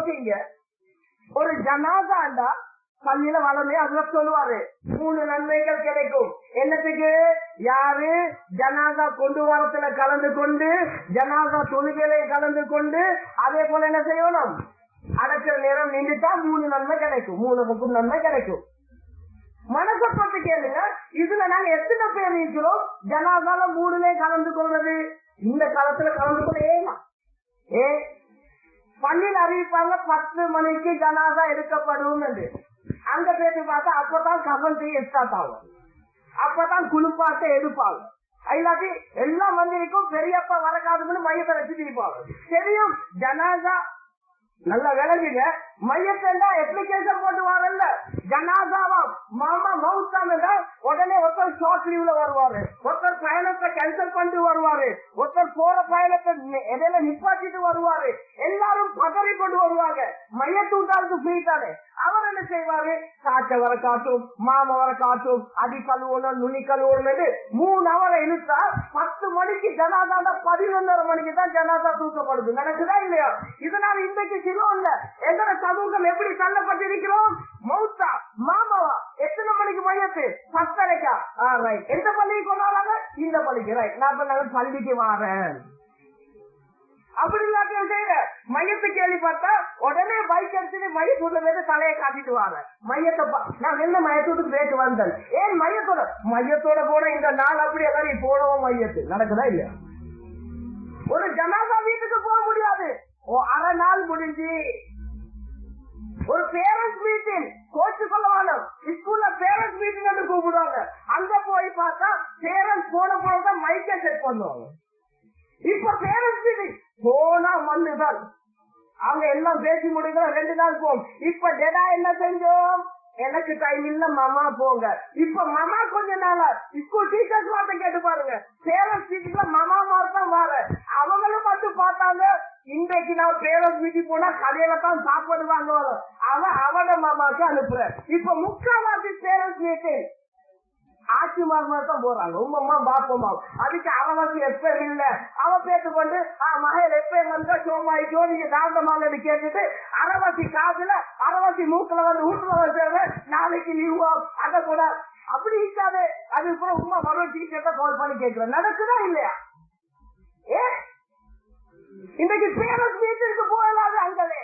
யோசிங்க, ஒரு ஜனாதாண்டா பள்ளியில வளமே அதுல சொல்லுவாரு 3 நன்மைகள் கிடைக்கும். என்னத்துக்கு? யாரு ஜனாதா கொண்டு வரத்துல கலந்து கொண்டு, ஜனாதா தொழுகையில கலந்து கொண்டு, அதே போல என்ன செய்யணும், அடக்கிற நேரம் நின்றுட்டா 3 நன்மை கிடைக்கும், 3 நன்மை கிடைக்கும். மனசை பத்தி கேளுங்க, இதுல நாங்க எத்தனை பேர் இருக்கிறோம் ஜனாதால 3 கலந்து கொள்வது? இந்த காலத்துல கலந்து கொள்ள பள்ளியில் அறிவிப்பாங்க 10 மணிக்கு ஜனாதா எடுக்கப்படும் என்று. அங்க பேசி பார்த்தா அப்பதான் கபன் செய்ய ஸ்டார்ட் ஆகும், அப்பதான் குளிப்பாட்ட எடுப்பாங்க. இல்லாட்டி எல்லாம் வந்திருக்கும், பெரியப்பா வரக்காதுன்னு மையத்தை வச்சுட்டு இருப்பாங்க. தெரியும் ஜனாதா நல்லா விளங்குங்க. மையத்தா அப்ளிகேஷன் போட்டு வரல, ஜனாதாவா மாமா மவுத்தான உடனே ஒருத்தர் ஷார்ட் லீவ்ல வருவாரு, ஒருத்தர் பயணத்தை கேன்சல் பண்ணிட்டு வருவாரு, ஒருத்தர் போற பயணத்தை இடையில நிப்பாட்டிட்டு வருவாரு. எல்லாரும் பதறி கொண்டு வருவாங்க. மையத்தூட்டாளுக்கு ஃப்ரீ தானே. அவர் என்ன செய்வாரு, காய்ச்ச வர காட்டும், மாமா வர காட்டும், அடி கழுவணும் நுனி கழுவணும் 3 ஹவர் இழுத்தா 10 மணிக்கு ஜனாதா 11:30 மணிக்கு தான் ஜனாதா தூக்கப்படுது. நடக்குதா இல்லையா? இதனால இன்றைக்கு சிலம் இல்ல, எத்தனை சமூகம் எப்படி தள்ளப்பட்டிருக்கிறோம். மௌத்தா மாமாவா எத்தனை மணிக்கு மையத்து 10:30. ரைட், எந்த பள்ளிக்கு கொண்டாடுறாங்க? இந்த பள்ளிக்கு. ரைட், நான் பள்ளிக்கு வாரேன் அப்படி எல்லாத்தையும் செய்யற. மையத்தை கேள்விப்பட்டா உடனே பைக் எடுத்துட்டு மையத்தூட்ல போய் தலையை காட்டிட்டு வாங்க. மையத்தை நான் என்ன மையத்தூட்டுக்கு பேச்சு வந்தேன். ஏன் மையத்தோட போன இந்த நாள் அப்படி எல்லாரும் போனவும் மையத்து. நடக்குதா இல்லையா? ஒரு ஜனாதா வீட்டுக்கு போக முடியாது. அரை நாள் முடிஞ்சு ஒரு பேரண்ட்ஸ் மீட்டிங் கோச்சு சொல்லுவாங்க, ஸ்கூல்ல பேரண்ட்ஸ் மீட்டிங் என்று கூப்பிடுவாங்க. அங்க போய் பார்த்தா பேரண்ட்ஸ் போன போனதான் மைக்கை செட் பண்ணுவாங்க. இப்ப பேரண்ட்ஸ் மீட்டிங் போனா மண்ணுதான், அவங்க எல்லாம் பேசி முடிக்கிற 2 நாள் போகும். இப்ப டெடா என்ன செஞ்சோம், எனக்கு டைம் இல்ல மாமா போங்க. இப்ப மாமா கொஞ்ச நாளா ஸ்கூல் டீச்சர்ஸ் மாத்த கேட்டு பாருங்க, பேரண்ட்ஸ் மீட்டிங்ல மாமா தான் வர. அவங்களும் வந்து பார்த்தாங்க, இன்றைக்கு நான் பேரண்ட்ஸ் மீட்டிங் போனா கடையில தான் சாப்பாடு வாங்குவாங்க, அவட மாமாவுக்கு அனுப்புற. இப்ப முக்காவாசி பேரண்ட்ஸ் மீட்டிங் ஆட்சிமார் தான் போறாங்க, உங்கம்மா பாப்பம்மா. அதுக்கு அவனுக்கு எப்ப இல்ல, அவன் பேசுக்கொண்டு மகள் எப்ப வந்தா சோமாயிக்கோ நீங்க தாழ்ந்தமாக கேட்டுட்டு அரைவாசி காசுல அரைவாசி மூக்குல வந்து வீட்டுல வந்து நாளைக்கு லீவா அத கூட அப்படி இருக்காது. அது கூட உமா மறு டீச்சர்ட்ட கால் பண்ணி கேட்கிறேன். நடக்குதா இல்லையா? இன்னைக்கு பேரண்ட்ஸ் மீட்டிங்க்கு போகலாது. அங்கவே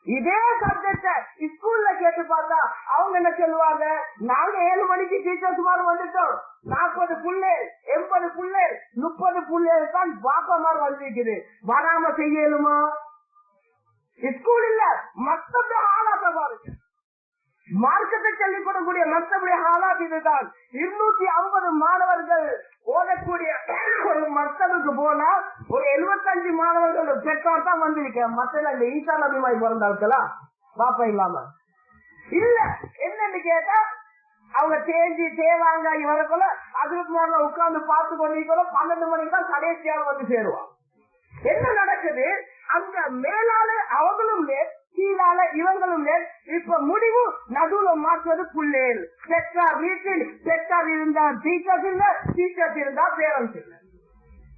இதே சப்ஜெக்ட ஸ்கூல்ல கேட்டு பார்த்தா அவங்க என்ன சொல்லுவாங்க, நாங்க 7 மணிக்கு டீச்சர்ஸ் மாதிரி வந்துட்டோம், 40 புள்ளேர் 80 புள்ளேர் 30 புள்ளேர் தான் பாப்பா மாதிரி வந்துருக்குது, வராம செய்யலுமா? ஸ்கூல் இல்ல, மத்தபடி ஆளாட்ட பாருங்க. மார்க்கத்தை சொல்லிக்கொள்ளக்கூடிய மற்றபடி ஆளாட்டு இதுதான். 250 மாணவர்கள் ஓடக்கூடிய ஒரு மக்தபுக்கு போனா ஒரு 75 மாணவர்கள் பெற்றோர் தான் வந்திருக்க. மற்ற இந்த ஈசா நபிமாய் பிறந்தார்களா பாப்பா இல்லாம இல்ல. என்னன்னு கேட்டா அவங்க தேவாங்காய் வரக்குள்ள அதுக்கு மேல உட்கார்ந்து பார்த்து கொண்டிருக்கிற 12 மணிக்கு தான் கடைசியாக வந்து சேருவான். என்ன நடக்குது, அங்க மேலால அவங்களும் கீழால இவங்களும். இப்ப முடிவு நடுவுல மாற்றுவது புள்ளேல். பெற்றார் வீட்டில் பெற்றார் இருந்தால் டீச்சர்ஸ் இல்ல, டீச்சர்ஸ் இருந்தா பேரண்ட்ஸ் இல்ல.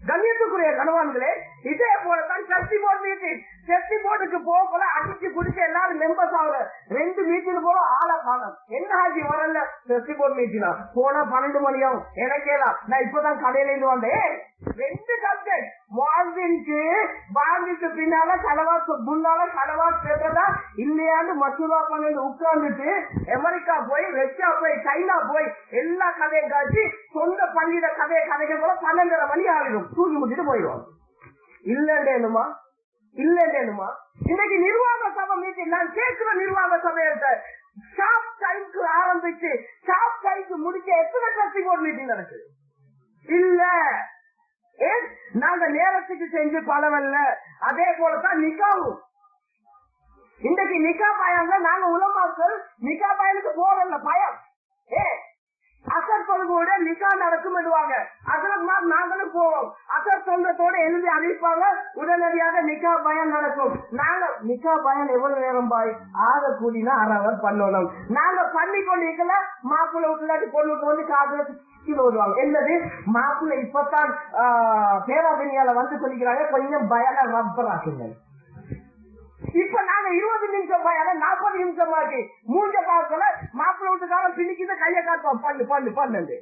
கண்ணியத்துக்குரிய கணவான்களே, இதே போலதான் சர்ச்சி போர்டு மீட்டிங். சர்ச்சி போர்டுக்கு போல அடிச்சு குடிச்சு எல்லாரும் மெம்பர்ஸ் ஆகுற 2 மீட்டிங் போல ஆளை காணும். என்ன ஆச்சு வரல சர்ச்சி போர்டு மீட்டிங் போனா 12 மணியாகும். எனக்கேலாம் நான் இப்பதான் கடையில இருந்து வந்தேன். 2 சப்ஜெக்ட் வாழ்விற்கு வாழ்விற்கு பின்னால செலவாஸ் முன்னால செலவாஸ் பேசுறதா இல்லையான்னு மசூதா பண்ணி உட்கார்ந்துட்டு அமெரிக்கா போய் ரஷ்யா போய் சைனா போய் எல்லா கதையும் காட்சி சொந்த பள்ளியிட கதையை கதைக்க போல 12:30 மணி ஆகிடும். தூக்கி முடிச்சுட்டு போயிடுவாங்க. இல்லேன்னுமா இல்லேன்னுமா இன்னைக்கு நிர்வாக சபை மீட்டிங் நான் கேட்கிற நிர்வாக சபையிட்ட ஷாப் டைம்க்கு ஆரம்பிச்சு ஷாப் டைம்க்கு முடிக்க எத்தனை சர்ச்சி போர்டு மீட்டிங் நடக்குது இல்ல. நாங்க நேரத்துக்கு செஞ்சு பலவல்ல. அதே போலதான் நிக்காவும். இன்றைக்கு நிக்கா பயம் நாங்க உலமாக்கள் நிக்கா பயனுக்கு போறல பயம். அசர் தொழுகையோட நிக்கா நடக்கும் விடுவாங்க. அதற்கு நாங்களும் போவோம். அசர் தொழுகத்தோட எழுதி அறிவிப்பாங்க, உடனடியாக நிக்கா பயம் நடக்கும். நாங்க நிக்கா பயம் எவ்வளவு நேரம் பாய் ஆக கூடினா 1/2 ஹவர் பண்ணணும். நாங்க பண்ணி கொண்டிருக்கல மாப்பிள்ளை விட்டுலாட்டி பொண்ணு விட்டு வந்து காதுல விடுவாங்க. என்னது மாப்பிள்ளை இப்பதான் பேராதனியால வந்து சொல்லிக்கிறாங்க, கொஞ்சம் பயன ரப்பராக்குங்க. இப்ப நாங்க 20 30 நிமிஷம் ஆச்சு. மூஞ்ச பார்க்கல, மாப்பிள்ளை வீட்டுக்காரன் பின்னிக்கிட்டு கையை காட்டுவான், பண்ணு பண்ணு பண்ணு.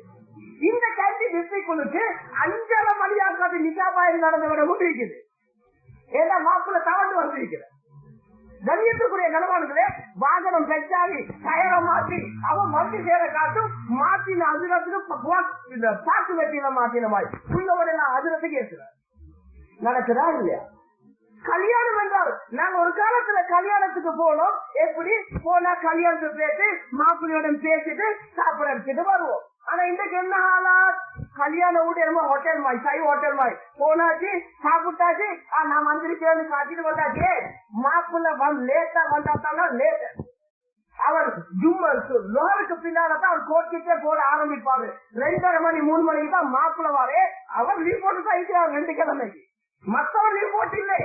இந்த கேண்டி டிஸ்ட்ரிக்ட் 5:30 மணியாக்காது நிஜாபாயில் நடந்த விட முடிக்குது. ஏன்னா மாப்பிள்ளை தவண்டு வந்திருக்கிற கண்ணியத்துக்குரிய கனவான்களே, வாகனம் பெற்றாகி டயரை மாற்றி அவன் வண்டி சேர காட்டும் மாற்றின அதிரத்துக்கு பாக்கு வெட்டின மாற்றின மாதிரி உள்ளவரை நான் அதிரத்துக்கு ஏற்றுறேன். நடக்குதா இல்லையா? கல்யாணம் என்றால் நாங்க ஒரு காலத்துல கல்யாணத்துக்கு போனோம். எப்படி போனா கல்யாணத்துக்கு பேசி மாப்பிள்ளையுடன் பேசிட்டு சாப்பிட எடுத்துட்டு வருவோம். ஆனா இன்றைக்கு என்ன ஆளா, கல்யாண வீடு என்னமோ ஹோட்டல் மாதிரி, சை ஹோட்டல் மாதிரி போனாச்சு, சாப்பிட்டாச்சு, நான் வந்திருக்கேன்னு காட்டிட்டு வந்தாச்சு. மாப்பிள்ளை லேட்டா வந்தாத்தானா லேட். அவர் லோகருக்கு பின்னால்தான் அவர் கோர்ட்டுக்கே போட ஆரம்பிப்பாரு. 2:30 மணி 3 மணிக்கு தான் மாப்பிள்ளை வாரே. அவர் லீவ் போட்டு தான் இருக்கிறார் 2 கிழமைக்கு. மற்றவர் லீவ் போட்டு இல்லை.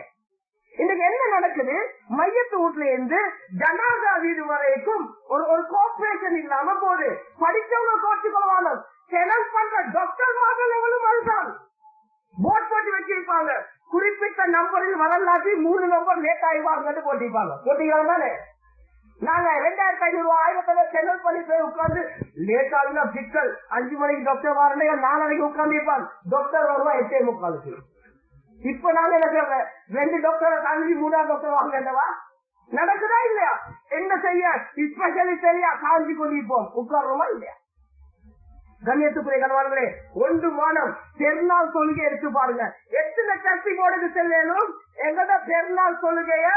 இன்னைக்கு என்ன நடக்குது, மையத்து வீட்டுல இருந்து ஜனாதா வீடு வரைக்கும் ஒரு கோஆபரேஷன் இல்லாம போது. படிச்சவங்க கோர்ட்டுக்குள்ளான செலவு பண்ற டாக்டர் மாதிரி எவ்வளவு மறுதான் போட் போட்டு வச்சிருப்பாங்க. குறிப்பிட்ட நம்பரில் வரலாற்றி 3 நம்பர் லேட் ஆயிவாங்கன்னு போட்டிருப்பாங்க. போட்டிக்கலாம் தானே. நாங்க 2500 1000 செலவு பண்ணி போய் உட்கார்ந்து லேட் ஆகுனா சிக்கல். 5 மணிக்கு டாக்டர் வரனே 4 மணிக்கு உட்கார்ந்து இருப்பாங்க. டாக்டர் வருவா 8:45. இப்ப நாங்க என்ன சொல்றேன், 2 டாக்டரை தாண்டி 3ஆம் டாக்டர் வாங்கவா? நடக்குதா இல்லையா? என்ன செய்ய ஸ்பெஷலிஸ்ட் இல்லையா காஞ்சி கொண்டிருப்போம். உட்கார்றோமா இல்லையா? கண்ணியத்துக்குரிய கணவான்களே, 1 மாதம் பெருநாள் தொழுகை எடுத்து பாருங்க. எத்தனை கட்சி போர்டுக்கு செல்லும் எங்கட பெருநாள் தொழுகைய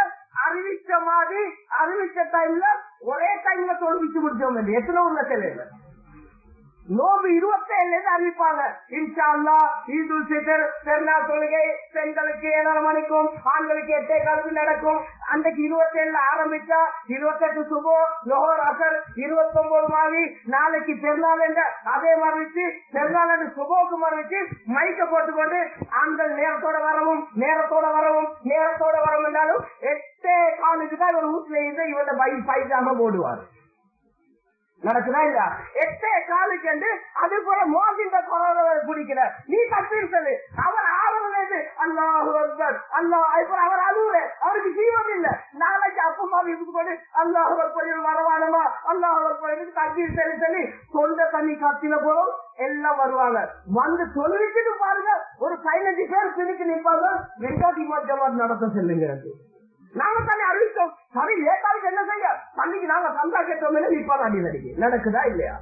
அறிவிச்ச மாதிரி அறிவிச்ச டைம்ல ஒரே டைம்ல தொழுவிச்சு முடிச்சோம். எத்தனை ஊர்ல செல்ல நோம்பு 27 அறிவிப்பாங்க. இன்ஷா அல்லாஹ் ஈதுல் ஃபித்ர் பெருநாள் தொழுகை பெண்களுக்கு 7:30 மணிக்கும் ஆண்களுக்கு 8:15 நடக்கும். அன்றைக்கு 27 ஆரம்பிச்சா 28 சுபோ லோஹர் அசர் 29 மாதிரி நாளைக்கு பெருநாள் என்ற அதே மாதிரி பெருநாள் சுபோக்கு மறுச்சு மைக்க போட்டுக்கொண்டு ஆண்கள் நேரத்தோட வரவும் நேரத்தோட வரவும் நேரத்தோட வரவும் என்றாலும் 8:15 தான் இவர் வீட்டுல இருந்து இவரோட பைஜாம போடுவார். நடக்குதா இல்ல? 8:15 அது போல மோதிந்த குரலை பிடிக்கிற நீ தப்பிருத்தது. அவர் ஆளுநர் அல்லாஹு அக்பர் அல்லாஹ் அவர் அழுவுற, அவருக்கு ஜீவன் இல்ல. நாளைக்கு அப்பமா இதுக்கு போது அல்லாஹு அக்பர் வரவானமா அல்லாஹு அக்பர் தப்பீர் சொல்லி சொந்த தண்ணி காத்தின போதும் எல்லாம் வருவாங்க. வந்து சொல்லிட்டு பாருங்க, ஒரு 15 பேர் பிடிக்கு நிற்பாங்க. 2வது ஜமாத் நடத்த செல்லுங்க. நாங்க தானே அறிவித்தோம். சரி லேட்டாவுக்கு என்ன செய்ய பள்ளிக்கு நாங்க சந்தா கேட்டோம். இப்ப அடிக்கடி நடக்குதா இல்லையா?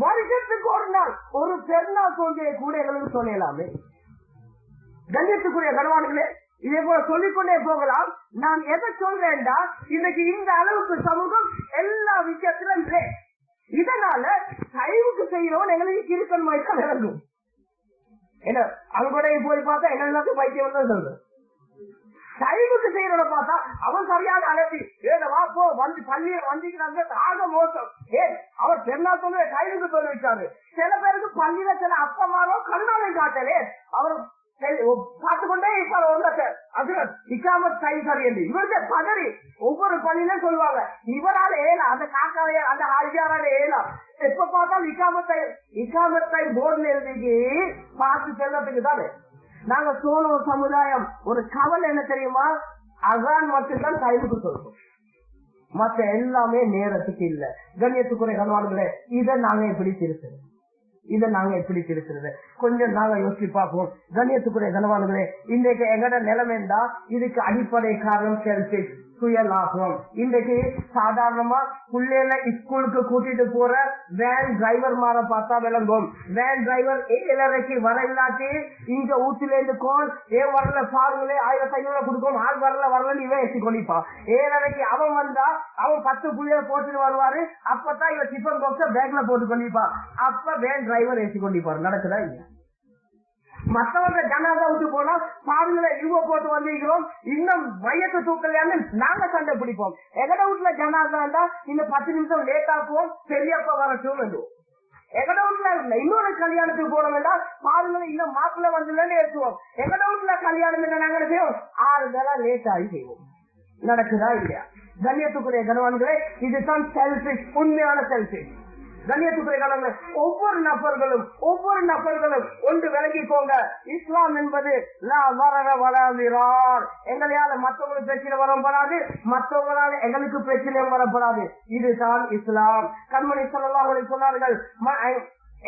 வருஷத்துக்கு ஒரு நாள் ஒரு பெருநாள் தொழுகையை கூட எங்களுக்கு சொல்லலாமே. கண்ணியத்துக்குரிய கணவான்களே, இதே போல சொல்லிக்கொண்டே போகலாம். நான் எதை சொல்றேன்டா, இன்னைக்கு இந்த அளவுக்கு சமூகம் எல்லா விஷயத்திலும் இதனால கைவுக்கு செய்யறவன் எங்களுக்கு கிருக்கன் மாதிரி தான் நடக்கும். என்ன அங்கோடைய போய் பார்த்தா என்ன எல்லாத்தையும் பைத்தியம் தான் சொல்றேன். டைமுக்கு செய்யறத பார்த்தா அவன் சரியான அழைச்சி வாப்போ வந்து பள்ளியை வந்திக்கிறாங்க. ஆக மோசம். அவர் பெருநாள் சொல்ல டைமுக்கு சொல்லி வச்சாரு. சில பேருக்கு பள்ளியில சில அப்பமாரோ கண்ணாலை காட்டலே அவர் பார்த்துக்கொண்டே இருப்பார். இக்காமத் கை சரி என்று இவருக்கு பதறி ஒவ்வொரு பள்ளியிலும் சொல்லுவாங்க. இவரால் ஏலா அந்த காக்காலைய அந்த ஹாஜியாரால ஏலா எப்ப பார்த்தாலும் இக்காமத்தை போர்டுல எழுதி பார்த்து செல்வதுக்கு தானே. நாங்க சோழர் சமுதாயம் ஒரு கவலை என்ன தெரியுமா, அதான் மட்டும்தான் டைமுக்கு சொல்றோம், மற்ற எல்லாமே நேரத்துக்கு இல்ல. கண்ணியத்துக்குரிய கணவான்களே, இதை நாங்க எப்படி திருத்துறது கொஞ்சம் நாங்க யோசிச்சு பார்ப்போம். கண்ணியத்துக்குரிய கணவான்களே, இன்றைக்கு எங்கட நிலைமைண்டா இதுக்கு அடிப்படை காரணம் செல்ஃபிஷ் சுயலாபம். இன்றைக்கு சாதாரணமா பிள்ளைல ஸ்கூலுக்கு கூட்டிட்டு போற வேன் டிரைவர் மாற பார்த்தா விளங்கும். வேன் டிரைவர் 7:30 வர இல்லாட்டி இங்க ஊட்டில இருந்து கோல் வரல பாருங்களே 1500 கொடுக்கும். ஆள் வரல இவன் ஏற்றி கொண்டிப்பான். 7:30 அவன் வந்தா அவன் 10 புள்ளைய போட்டுட்டு வருவாரு. அப்பதான் இவன் டிஃபன் பாக்ஸ பேக்ல போட்டு கொண்டிப்பான். அப்ப வேன் டிரைவர் ஏற்றி கொண்டிப்பாரு. நடக்குதா இல்லையா? மற்றவங்க ஜனாதா விட்டு போனா பாருங்கள இவ போட்டு வந்திருக்கிறோம், இன்னும் மையத்தை தூக்கலையான்னு நாங்க சண்டை பிடிப்போம். எகட வீட்டுல ஜனாதா இருந்தா இன்னும் 10 நிமிஷம் லேட் ஆக்குவோம், பெரியப்ப வரட்டும். எகட வீட்டுல இன்னொரு கல்யாணத்துக்கு போனோம் வேண்டாம் பாருங்கள இன்னும் மாப்பிள்ள வந்து ஏற்றுவோம். எகட வீட்டுல கல்யாணம் என்ன நாங்க செய்வோம், 6 தடவை லேட் ஆகி செய்வோம். நடக்குதா இல்லையா? கண்ணியத்துக்குரிய கணவான்களே, இதுதான் செல்ஃபிஷ், உண்மையான செல்ஃபிஷ். கண்ணியத்துக்குரிய ஒவ்வொரு நபர்களும் ஒன்று விளங்கிக்கோங்க, இஸ்லாம் என்பது எங்களையால மற்றவங்களுக்கு பிரச்சனை வரப்படாது, மற்றவங்களால எங்களுக்கு பிரச்சனை வரப்படாது. இதுதான் இஸ்லாம். கண்மணி ஸல்லல்லாஹு அலைஹி சொன்னார்கள்,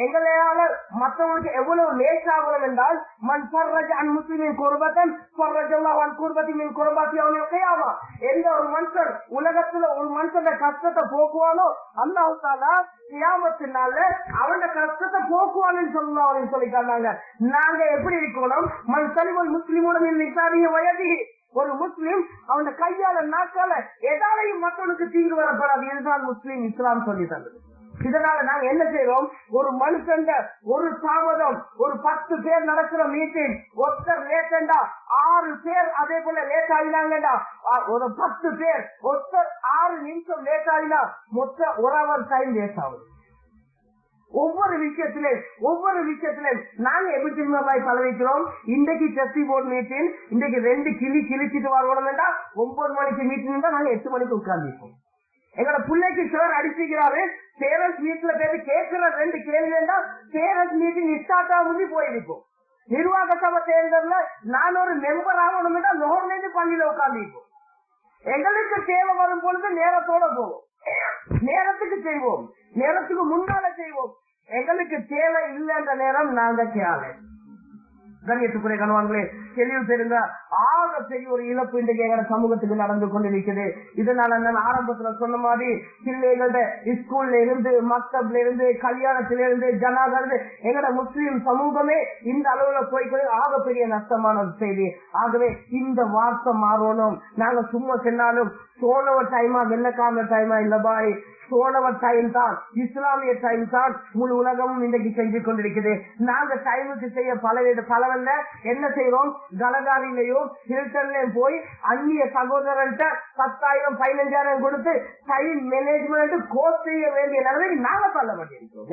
எங்களையால மற்றவங்களுக்கு எவ்வளவு லேசாகணும் என்றால், மன் ஃபர்ரஜ அன் முஸ்லிமின் குர்பத்தன் ஃபர்ரஜல்லாஹு அன் குர்பத்தி மின் குர்பத்தி யௌமில் கியாமா. எந்த ஒரு மனுஷன் உலகத்துல ஒரு மனுஷன கஷ்டத்தை போக்குவானோ அல்லாஹ் தஆலா கியாமத்து நாள்ல அவனோட கஷ்டத்தை போக்குவான்னு சொல்லிட்டாங்க. நாங்க எப்படி இருக்கணும்? மன் சலிமல் முஸ்லிமோட மின் லிசானிஹி வ யதிஹி. ஒரு முஸ்லிம் அவன கையால நாக்கால எதாலையும் மக்களுக்கு தீங்கு வரப்படாது. இதுதான் முஸ்லிம் இஸ்லாம் சொல்லி தந்தது. இதனால நாங்க என்ன செய்யறோம்? ஒரு மனுஷன் ஒரு தாமதம், ஒரு 10 பேர் நடக்கிற மீட்டிங், ஒருத்தர் லேட்டா 6 பேர் அதே போல லேட் ஆகினாங்கடா, ஒரு 10 பேர் ஒருத்தர் 6 நிமிஷம் லேட் ஆகினா மொத்த 1 hour டைம் வேஸ்ட் ஆகுது. ஒவ்வொரு விஷயத்திலும் நாங்க எப்படி திரும்ப போய் பழகிக்கிறோம்? இன்றைக்கு டெஸ்டி போர்டு மீட்டிங், இன்றைக்கு 2 கிழிச்சிட்டு வரணும், 9 மணிக்கு மீட்டிங் தான் நாங்க 8 மணிக்கு உட்கார்ந்துருக்கோம். எங்களோட பிள்ளைக்கு சார் அடிச்சுக்கிறாரு, பேரண்ட்ஸ் வீட்டுல பேரு கேட்கிற 2 கேள்வி வேண்டாம், பேரண்ட்ஸ் மீட்டிங் ஸ்டார்ட் ஆகுது போயிருக்கும். நிர்வாக சபை தேர்தல்ல நான் ஒரு மெம்பர் ஆகணும், நோர்லேருந்து பள்ளியில உட்கார்ந்துருக்கோம். எங்களுக்கு தேவை வரும் பொழுது நேரத்தோட போவோம், நேரத்துக்கு செய்வோம், நேரத்துக்கு முன்னால செய்வோம். எங்களுக்கு தேவை இல்லைன்ற நேரம் நாங்க கேளு. கண்ணியத்துக்குரிய கணவான்களே, தெளிவு பெறுங்க. ஆக பெரிய ஒரு இழப்பு இன்றைக்கு எங்க சமூகத்துக்கு நடந்து கொண்டிருக்கிறது. இதனால நான் ஆரம்பத்துல சொன்ன மாதிரி பிள்ளைகளோட ஸ்கூல்ல இருந்து, மக்தப்ல இருந்து, கல்யாணத்தில இருந்து, ஜனாதா இருந்து எங்கட முஸ்லீம் சமூகமே இந்த அளவுல போய்கொண்டு ஆக பெரிய நஷ்டமான செய்தி. ஆகவே இந்த வார்த்தை மாறணும். நாங்க சும்மா சொன்னாலும் சோழவர் டைமா வெள்ளக்கார டைமா இல்ல பாய், சோழவர் டைம் தான், இஸ்லாமிய டைம் தான் முழு உலகமும் இன்றைக்கு செஞ்சு கொண்டிருக்குது. நாங்க டைமுக்கு செய்ய பலவல்ல என்ன செய்யறோம்? கலகாரிலையோ ஹில்டன்லயும் போய் அந்நிய சகோதரர்கிட்ட 10,000 15,000 கொடுத்து டைம் மேனேஜ்மெண்ட் கோர்ஸ் செய்ய வேண்டிய நிலைமைக்கு நாங்க தள்ளப்பட்டிருக்கோம்.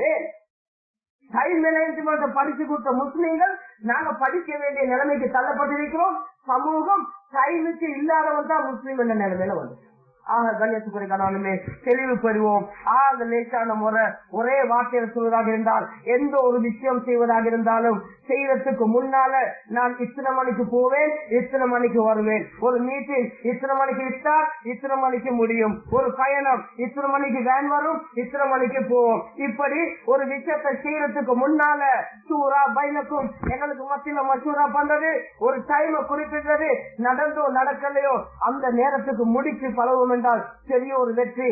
டைம் மேனேஜ்மெண்ட் படிச்சு கொடுத்த முஸ்லீம்கள் நாங்க படிக்க வேண்டிய நிலைமைக்கு தள்ளப்பட்டிருக்கிறோம். சமூகம் டைமுக்கு இல்லாதவன் தான் முஸ்லீம் என்ற நிலைமையில வந்து. ஆக கண்ணியத்துக்குரிய கணவனுமே தெளிவு பெறுவோம். ஆக லேசான முறை ஒரே வார்த்தையில் சொல்வதாக இருந்தால், எந்த ஒரு விஷயம் செய்வதாக இருந்தாலும் செய்யறதுக்கு முன்னால நான் இத்தனை மணிக்கு போவேன், இத்தனை மணிக்கு வருவேன், ஒரு மீட்டிங் இத்தனை மணிக்கு ஸ்டார்ட், இத்தனை மணிக்கு முடியும், ஒரு பயணம் இத்தனை மணிக்கு வேன் வரும், இத்தனை மணிக்கு போவோம். இப்படி ஒரு விஷயத்தை செய்யறதுக்கு முன்னால சூரா பைனக்கும் எங்களுக்கு மத்தியில மசூரா பண்றது, ஒரு டைம் குறிப்பிடுறது, நடந்தோ நடக்கலையோ அந்த நேரத்துக்கு முடிச்சு பழகும் என்றால் பெரிய ஒரு வெற்றி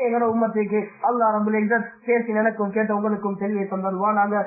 எங்களோட உம்மத்துக்கு அல்லாஹ் ரப்பல் இஸ்ஸத் பேசி எனக்கும் கேட்ட உங்களுக்கும் தெளிவை தந்தருவானாக.